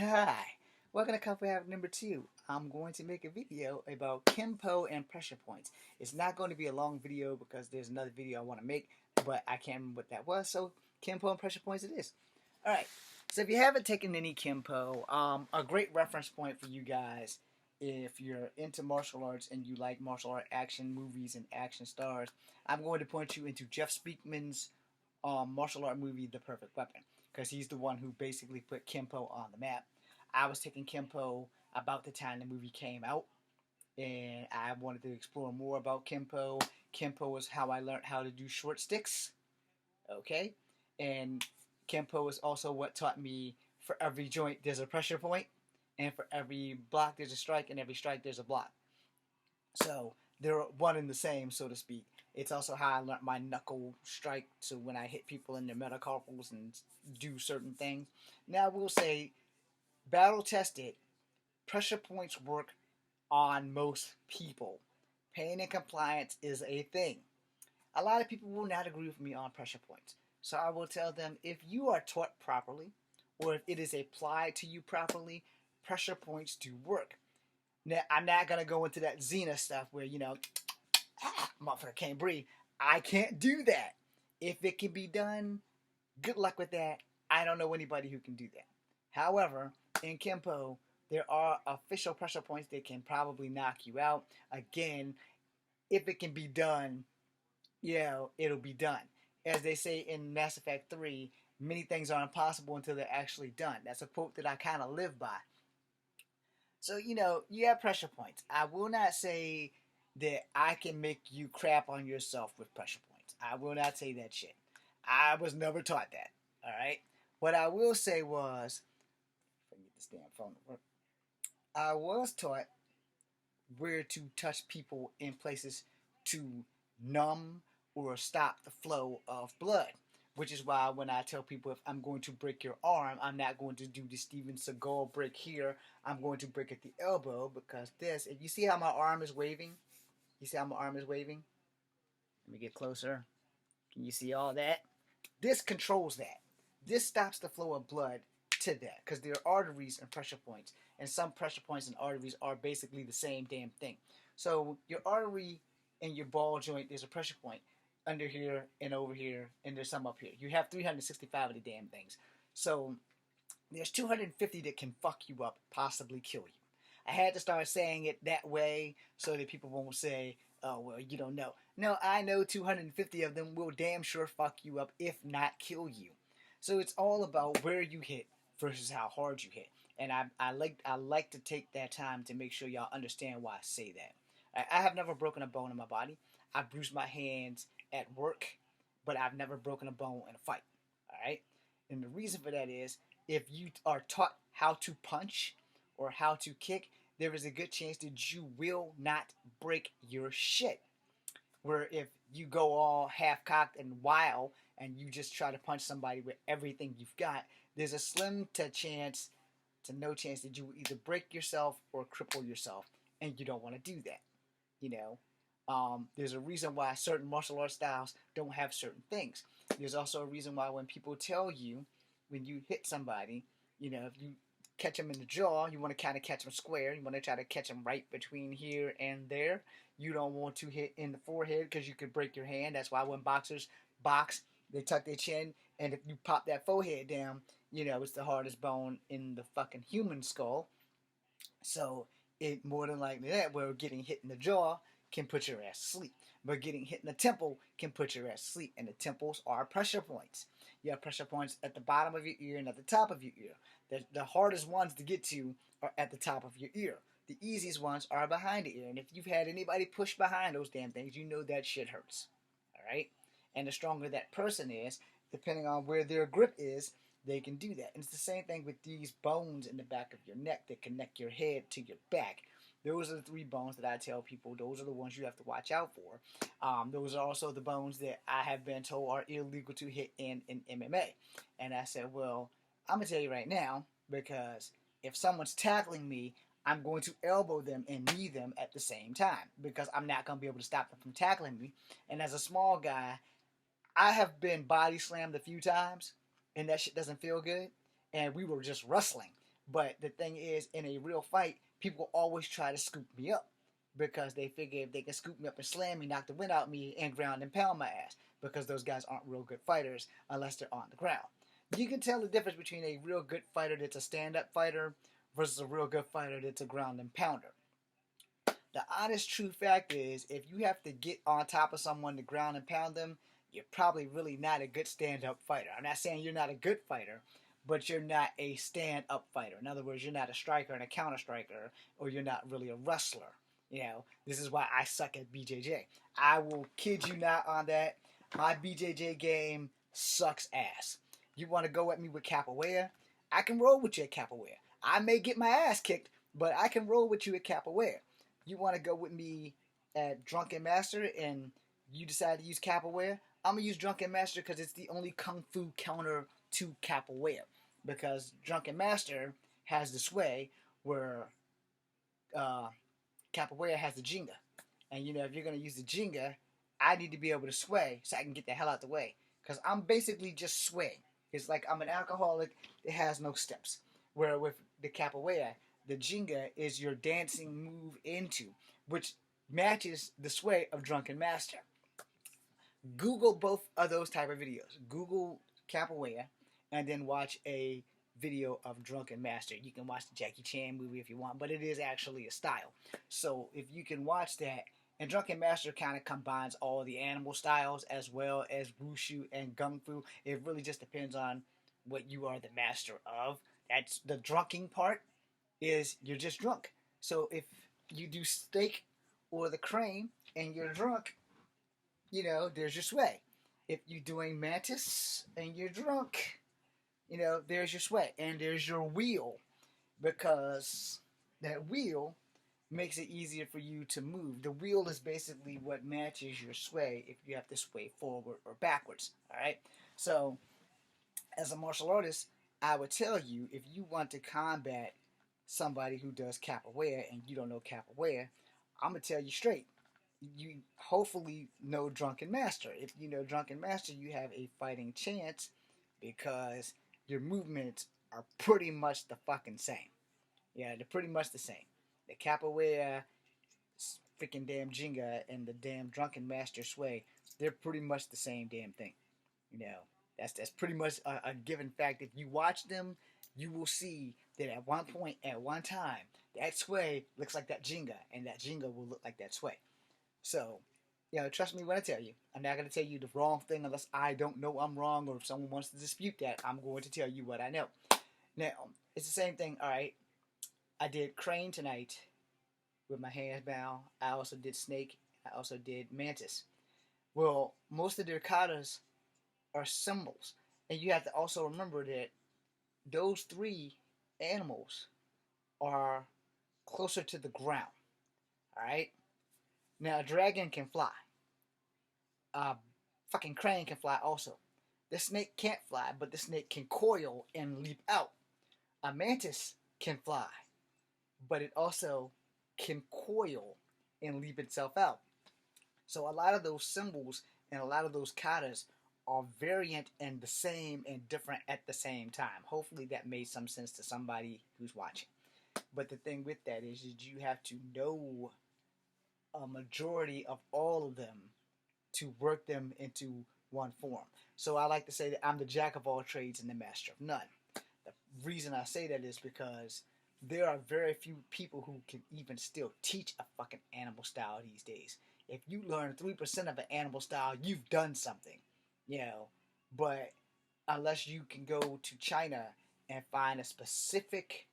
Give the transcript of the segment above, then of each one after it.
Hi, welcome to Coffee Habit number 2. I'm going to make a video about Kempo and pressure points. It's not going to be a long video because there's another video I want to make, but I can't remember what that was, so Kempo and pressure points it is. Alright, so if you haven't taken any Kempo, a great reference point for you guys if you're into martial arts and you like martial art action movies and action stars, I'm going to point you into Jeff Speakman's martial art movie, The Perfect Weapon, because he's the one who basically put Kempo on the map. I was taking Kempo about the time the movie came out, and I wanted to explore more about Kempo. Kempo was how I learned how to do short sticks, okay? And Kempo is also what taught me for every joint there's a pressure point, and for every block there's a strike, and every strike there's a block. So they're one and the same, so to speak. It's also how I learned my knuckle strike, so when I hit people in their metacarpals and do certain things. Now I will say, battle tested, pressure points work on most people. Pain and compliance is a thing. A lot of people will not agree with me on pressure points. So I will tell them, if you are taught properly, or if it is applied to you properly, pressure points do work. Now, I'm not going to go into that Xena stuff where, motherfucker can't breathe. I can't do that. If it can be done, good luck with that. I don't know anybody who can do that. However, in Kempo, there are official pressure points that can probably knock you out. Again, if it can be done, it'll be done. As they say in Mass Effect 3, many things are impossible until they're actually done. That's a quote that I kind of live by. So, you have pressure points. I will not say that I can make you crap on yourself with pressure points. I will not say that shit. I was never taught that. Alright? What I will say was, if I can get this damn phone to work, I was taught where to touch people in places to numb or stop the flow of blood. Which is why when I tell people if I'm going to break your arm, I'm not going to do the Steven Seagal break here. I'm going to break at the elbow, because if you see how my arm is waving? You see how my arm is waving? Let me get closer. Can you see all that? This controls that. This stops the flow of blood to that, because there are arteries and pressure points. And some pressure points and arteries are basically the same damn thing. So your artery and your ball joint, there's a pressure point under here and over here, and there's some up here. You have 365 of the damn things. So there's 250 that can fuck you up, possibly kill you. I had to start saying it that way so that people won't say, oh, well, you don't know. No, I know 250 of them will damn sure fuck you up, if not kill you. So it's all about where you hit versus how hard you hit. And I like to take that time to make sure y'all understand why I say that. I have never broken a bone in my body. I've bruised my hands at work, but I've never broken a bone in a fight. Alright? And the reason for that is, if you are taught how to punch or how to kick, there is a good chance that you will not break your shit. Where if you go all half-cocked and wild and you just try to punch somebody with everything you've got, there's a slim to no chance that you will either break yourself or cripple yourself, and you don't want to do that. There's a reason why certain martial arts styles don't have certain things. There's also a reason why when people tell you, when you hit somebody, if you catch them in the jaw, you want to kind of catch them square. You want to try to catch them right between here and there. You don't want to hit in the forehead because you could break your hand. That's why when boxers box, they tuck their chin, and if you pop that forehead down, it's the hardest bone in the fucking human skull. So it more than likely that where getting hit in the jaw can put your ass to sleep. But getting hit in the temple can put your ass to sleep. And the temples are pressure points. You have pressure points at the bottom of your ear and at the top of your ear. The hardest ones to get to are at the top of your ear. The easiest ones are behind the ear. And if you've had anybody push behind those damn things, you know that shit hurts. Alright? And the stronger that person is, depending on where their grip is, they can do that. And it's the same thing with these bones in the back of your neck that connect your head to your back. Those are the 3 bones that I tell people. Those are the ones you have to watch out for. Those are also the bones that I have been told are illegal to hit in MMA. And I said, well, I'm going to tell you right now, because if someone's tackling me, I'm going to elbow them and knee them at the same time, because I'm not going to be able to stop them from tackling me. And as a small guy, I have been body slammed a few times, and that shit doesn't feel good. And we were just wrestling. But the thing is, in a real fight, people always try to scoop me up because they figure if they can scoop me up and slam me, knock the wind out of me, and ground and pound my ass, because those guys aren't real good fighters unless they're on the ground. You can tell the difference between a real good fighter that's a stand-up fighter versus a real good fighter that's a ground and pounder. The honest true fact is, if you have to get on top of someone to ground and pound them, you're probably really not a good stand-up fighter. I'm not saying you're not a good fighter, but you're not a stand-up fighter. In other words, you're not a striker and a counter striker, or you're not really a wrestler. You know, this is why I suck at BJJ. I will kid you not on that. My BJJ game sucks ass. You want to go at me with capoeira? I can roll with you at capoeira. I may get my ass kicked, but I can roll with you at capoeira. You want to go with me at Drunken Master and you decide to use capoeira? I'm going to use Drunken Master because it's the only kung fu counter to capoeira. Because Drunken Master has the sway where uh, capoeira has the jinga. And you know, if you're going to use the jinga, I need to be able to sway so I can get the hell out the way. Because I'm basically just swaying. It's like I'm an alcoholic that has no steps. Where with the capoeira, the jinga is your dancing move into, which matches the sway of Drunken Master. Google both of those type of videos. Google capoeira, and then watch a video of Drunken Master. You can watch the Jackie Chan movie if you want, but it is actually a style. So if you can watch that, and Drunken Master kind of combines all the animal styles as well as wushu and gung fu. It really just depends on what you are the master of. That's the drunking part, is you're just drunk. So if you do steak or the crane and you're drunk, you know, there's your sway. If you're doing mantis and you're drunk, you know, there's your sway. And there's your wheel, because that wheel makes it easier for you to move. The wheel is basically what matches your sway if you have to sway forward or backwards. Alright? So, as a martial artist, I would tell you, if you want to combat somebody who does capoeira and you don't know capoeira, I'm going to tell you straight. You hopefully know Drunken Master. If you know Drunken Master, you have a fighting chance because your movements are pretty much the fucking same. Yeah, they're pretty much the same. The capoeira, freaking damn Jinga, and the damn Drunken Master sway, they're pretty much the same damn thing. You know, that's pretty much a given fact. If you watch them, you will see that at one point, at one time, that sway looks like that Jinga, and that Jinga will look like that sway. So, you know, trust me when I tell you. I'm not going to tell you the wrong thing unless I don't know I'm wrong, or if someone wants to dispute that, I'm going to tell you what I know. Now, it's the same thing. All right, I did crane tonight with my hands bound. I also did snake. I also did mantis. Well, most of their katas are symbols. And you have to also remember that those three animals are closer to the ground. Alright? Now, a dragon can fly. A fucking crane can fly also. The snake can't fly, but the snake can coil and leap out. A mantis can fly, but it also can coil and leap itself out. So a lot of those symbols and a lot of those katas are variant and the same and different at the same time. Hopefully that made some sense to somebody who's watching. But the thing with that is you have to know a majority of all of them to work them into one form. So I like to say that I'm the jack of all trades and the master of none. The reason I say that is because there are very few people who can even still teach a fucking animal style these days. If you learn 3% of an animal style, you've done something, you know. But unless you can go to China and find a specific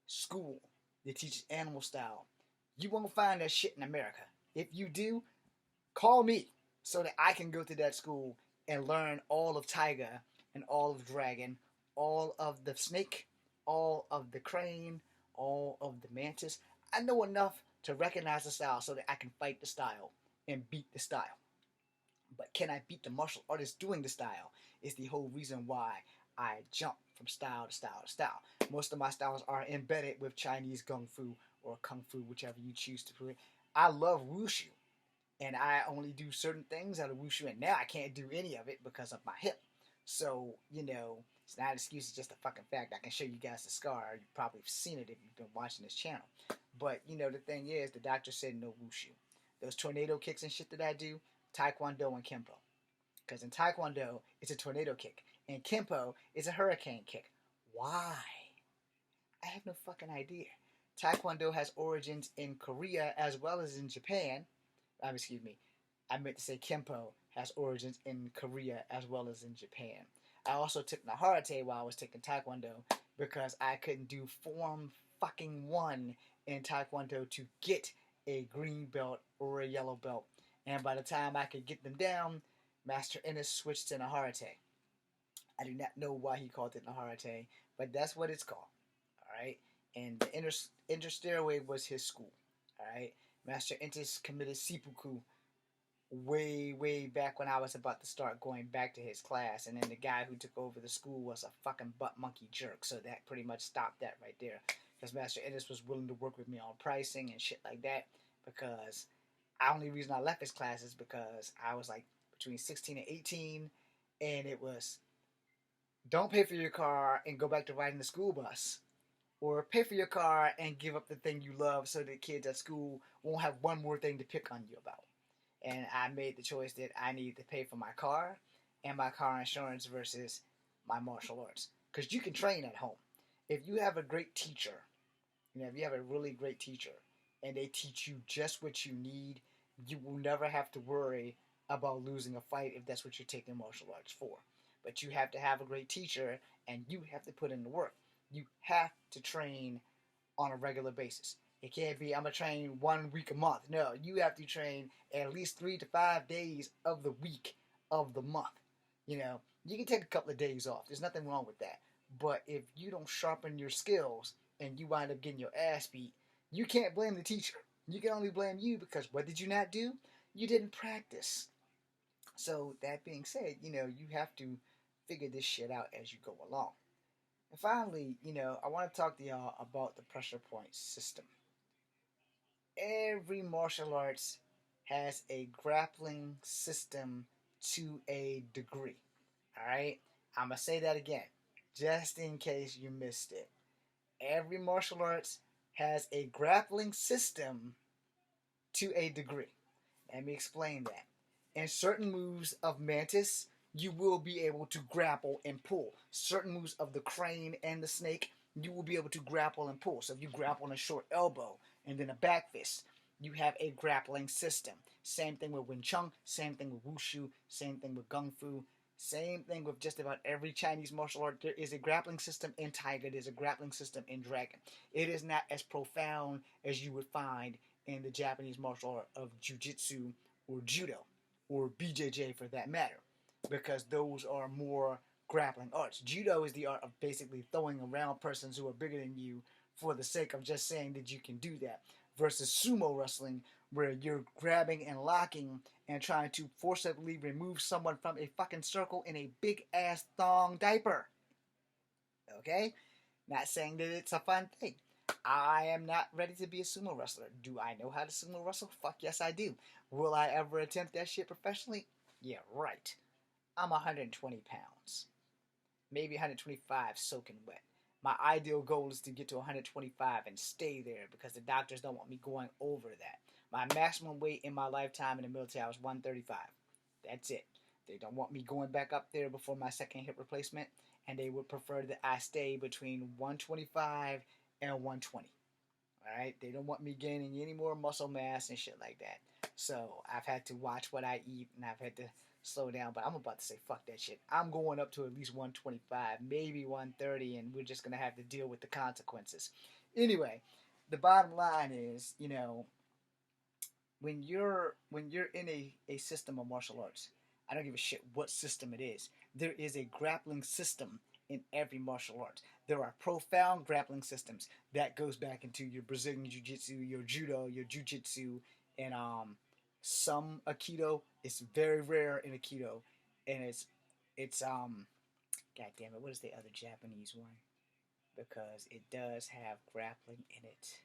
school that teaches animal style, you won't find that shit in America. If you do, call me so that I can go to that school and learn all of tiger and all of dragon, all of the snake, all of the crane, all of the mantis. I know enough to recognize the style so that I can fight the style and beat the style. But can I beat the martial artist doing the style is the whole reason why I jump from style to style to style. Most of my styles are embedded with Chinese Kung Fu or Kung Fu, whichever you choose to put it. I love Wushu, and I only do certain things out of Wushu, and now I can't do any of it because of my hip. So, you know, It's not an excuse, it's just a fucking fact. I can show you guys the scar. You've probably seen it if you've been watching this channel. But, the thing is, the doctor said no wushu. Those tornado kicks and shit that I do, Taekwondo and Kempo. Because in Taekwondo, it's a tornado kick. And Kempo is a hurricane kick. Why? I have no fucking idea. Taekwondo has origins in Korea as well as in Japan. Excuse me. I meant to say Kempo has origins in Korea as well as in Japan. I also took Naharate while I was taking Taekwondo because I couldn't do Form fucking 1 in Taekwondo to get a green belt or a yellow belt. And by the time I could get them down, Master Ennis switched to Naharate. I do not know why he called it Naharate, but that's what it's called. Alright? And the inter stairway was his school. Alright? Master Ennis committed seppuku way back when I was about to start going back to his class, and then the guy who took over the school was a fucking butt monkey jerk, so that pretty much stopped that right there. Because Master Ennis was willing to work with me on pricing and shit like that, because the only reason I left his class is because I was like between 16 and 18, and it was don't pay for your car and go back to riding the school bus, or pay for your car and give up the thing you love so the kids at school won't have one more thing to pick on you about. And I made the choice that I needed to pay for my car and my car insurance versus my martial arts. Because you can train at home. If you have a great teacher, if you have a really great teacher and they teach you just what you need, you will never have to worry about losing a fight if that's what you're taking martial arts for. But you have to have a great teacher and you have to put in the work. You have to train on a regular basis. It can't be, I'm going to train 1 week a month. No, you have to train at least 3 to 5 days of the week of the month. You can take a couple of days off. There's nothing wrong with that. But if you don't sharpen your skills and you wind up getting your ass beat, you can't blame the teacher. You can only blame you because what did you not do? You didn't practice. So that being said, you have to figure this shit out as you go along. And finally, I want to talk to y'all about the pressure point system. Every martial arts has a grappling system to a degree. Alright? I'm going to say that again, just in case you missed it. Every martial arts has a grappling system to a degree. Let me explain that. In certain moves of Mantis, you will be able to grapple and pull. Certain moves of the crane and the snake, you will be able to grapple and pull. So if you grapple on a short elbow and then a back fist, you have a grappling system. Same thing with Wing Chun, same thing with Wushu, same thing with Kung Fu, same thing with just about every Chinese martial art. There is a grappling system in Tiger, there's a grappling system in Dragon. It is not as profound as you would find in the Japanese martial art of Jiu-Jitsu or Judo, or BJJ for that matter, because those are more grappling arts. Judo is the art of basically throwing around persons who are bigger than you for the sake of just saying that you can do that, versus sumo wrestling, where you're grabbing and locking and trying to forcibly remove someone from a fucking circle in a big ass thong diaper. Okay? Not saying that it's a fun thing. I am not ready to be a sumo wrestler. Do I know how to sumo wrestle? Fuck yes, I do. Will I ever attempt that shit professionally? Yeah, right. I'm 120 pounds. Maybe 125 soaking wet. My ideal goal is to get to 125 and stay there because the doctors don't want me going over that. My maximum weight in my lifetime in the military was 135. That's it. They don't want me going back up there before my second hip replacement, and they would prefer that I stay between 125 and 120. Alright? They don't want me gaining any more muscle mass and shit like that. So I've had to watch what I eat, and I've had to slow down, but I'm about to say fuck that shit. I'm going up to at least 125, maybe 130, and we're just going to have to deal with the consequences. Anyway, the bottom line is, when you're in a system of martial arts, I don't give a shit what system it is. There is a grappling system in every martial art. There are profound grappling systems that goes back into your Brazilian Jiu-Jitsu, your Judo, your Jiu-Jitsu, and some Aikido. It's very rare in Aikido, and it's God damn it, what is the other Japanese one? Because it does have grappling in it.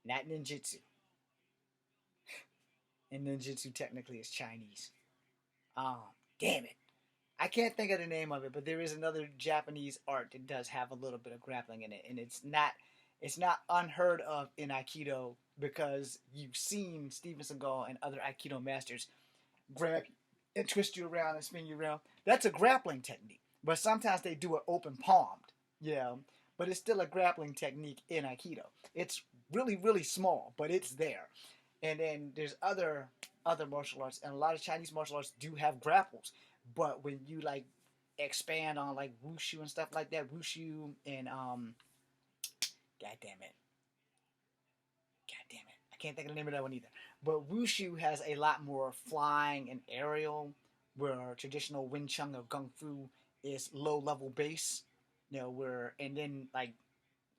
Not ninjutsu. And ninjutsu technically is Chinese. Damn it. I can't think of the name of it, but there is another Japanese art that does have a little bit of grappling in it, and it's not unheard of in Aikido because you've seen Steven Seagal and other Aikido masters grab and twist you around and spin you around. That's a grappling technique, but sometimes they do it open palmed, you know. But it's still a grappling technique in Aikido. It's really really small, but it's there. And then there's other martial arts, and a lot of Chinese martial arts do have grapples. But when you like expand on like wushu and stuff like that, wushu and god damn it, god damn it, I can't think of the name of that one either. But wushu has a lot more flying and aerial, where traditional Wing Chun or Kung Fu is low level base. You know, where and then like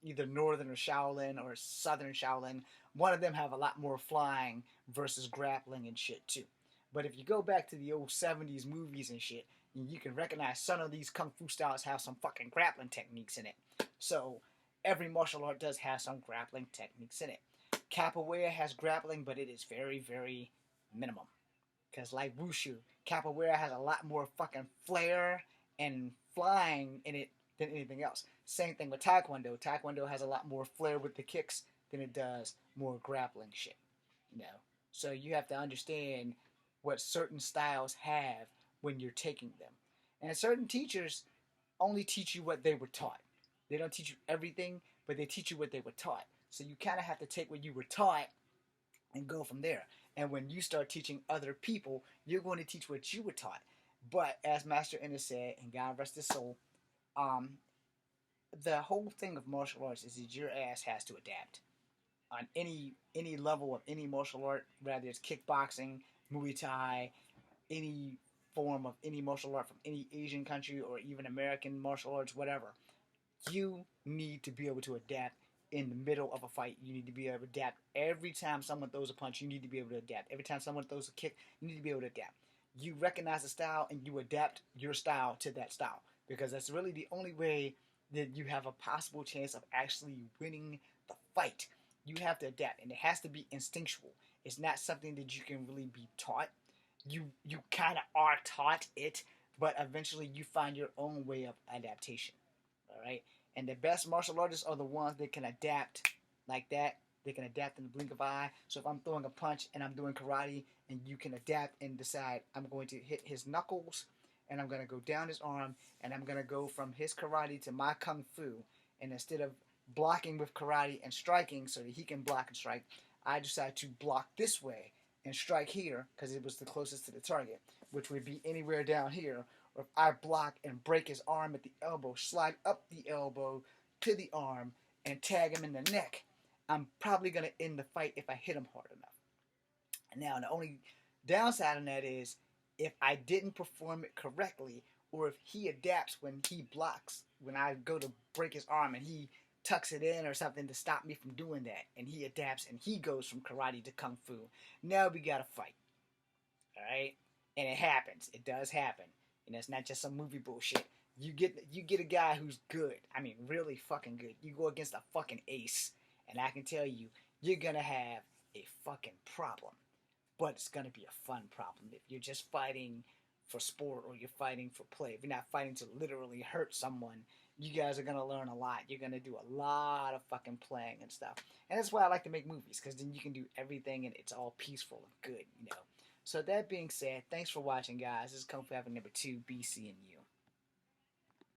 either Northern or Shaolin or Southern Shaolin, one of them have a lot more flying versus grappling and shit too. But if you go back to the old 70s movies and shit, you can recognize some of these kung fu styles have some fucking grappling techniques in it. So every martial art does have some grappling techniques in it. Capoeira has grappling, but it is very, very minimum. Because like wushu, capoeira has a lot more fucking flair and flying in it than anything else. Same thing with taekwondo. Taekwondo has a lot more flair with the kicks than it does more grappling shit. You know, so you have to understand what certain styles have when you're taking them. And certain teachers only teach you what they were taught. They don't teach you everything, but they teach you what they were taught. So you kind of have to take what you were taught and go from there. And when you start teaching other people, you're going to teach what you were taught. But as Master Ennis said, and God rest his soul, um, the whole thing of martial arts is that your ass has to adapt on any level of any martial art, whether it's kickboxing, Muay Thai, any form of any martial art from any Asian country or even American martial arts, whatever. You need to be able to adapt in the middle of a fight. You need to be able to adapt every time someone throws a punch. You need to be able to adapt every time someone throws a kick. You need to be able to adapt. You recognize the style and you adapt your style to that style because that's really the only way that you have a possible chance of actually winning the fight. You have to adapt, and it has to be instinctual. It's not something that you can really be taught. You kind of are taught it, but eventually you find your own way of adaptation. All right, and the best martial artists are the ones that can adapt like that. They can adapt in the blink of an eye. So if I'm throwing a punch and I'm doing karate, and you can adapt and decide I'm going to hit his knuckles, and I'm going to go down his arm, and I'm going to go from his karate to my kung fu, and instead of blocking with karate and striking so that he can block and strike, I decide to block this way and strike here because it was the closest to the target, which would be anywhere down here. Or if I block and break his arm at the elbow, slide up the elbow to the arm, and tag him in the neck, I'm probably going to end the fight if I hit him hard enough. Now, the only downside on that is if I didn't perform it correctly, or if he adapts when he blocks, when I go to break his arm and he tucks it in or something to stop me from doing that, and he adapts and he goes from karate to kung fu, now we got to fight. All right, and it happens. It does happen, and it's not just some movie bullshit. You get a guy who's good. I mean, really fucking good. You go against a fucking ace, and I can tell you, you're gonna have a fucking problem. But it's gonna be a fun problem. If you're just fighting for sport or you're fighting for play, if you're not fighting to literally hurt someone, you guys are gonna learn a lot. You're gonna do a lot of fucking playing and stuff. And that's why I like to make movies, because then you can do everything and it's all peaceful and good, you know. So that being said, thanks for watching, guys. This is Kung Fu Having number 2, BC and you.